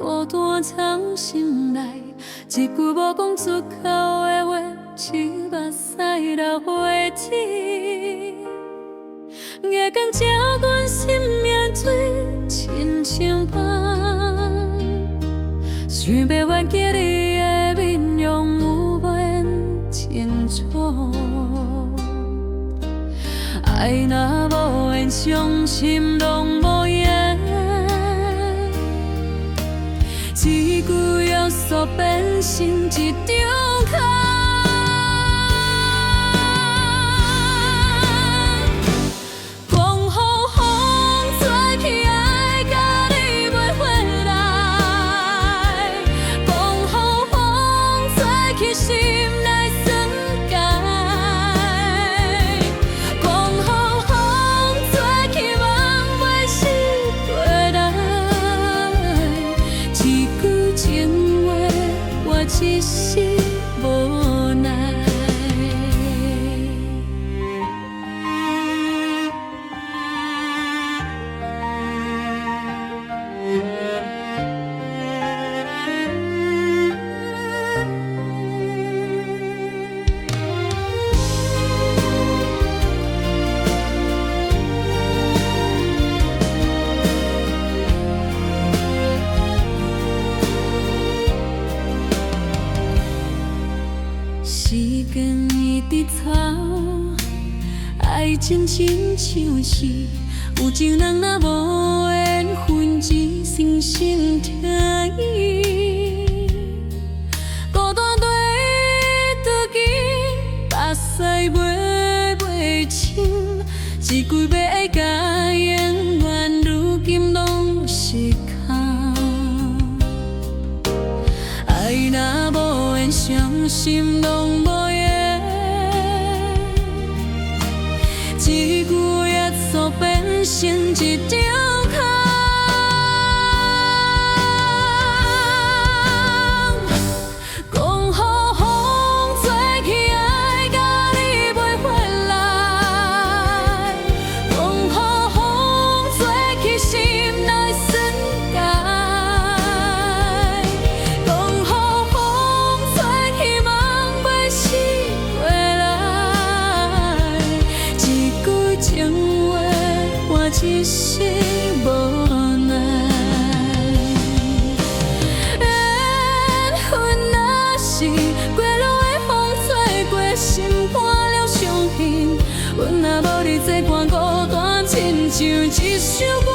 孤单藏心内，一句无讲出口的话，是目屎流花枝。夜间照阮心命水，亲像梦。想要挽记你的面容，有免清楚。爱若无缘，伤心拢无缘。一句约束变成一张空。讲予风吹去，爱甲你袂回来。讲予风吹去，心内酸解。讲予风吹去，梦袂醒过来。一句情话，我一时无奈。时间一直走，爱情亲像是有情人若无缘分，一生心疼伊。孤单对倒去，目屎袂清，一句要爱甲永远，如今拢是空。爱若无缘，伤心拢无缘。一句约束变成一张空。讲予风吹去，爱甲你袂回来。讲予风吹去，心内酸解。讲予风吹去，梦袂醒过来。一句情话，我一时无奈。缘分若是过路的风吹过，心肝了伤痕。阮若无你作伴，孤单亲像一首歌。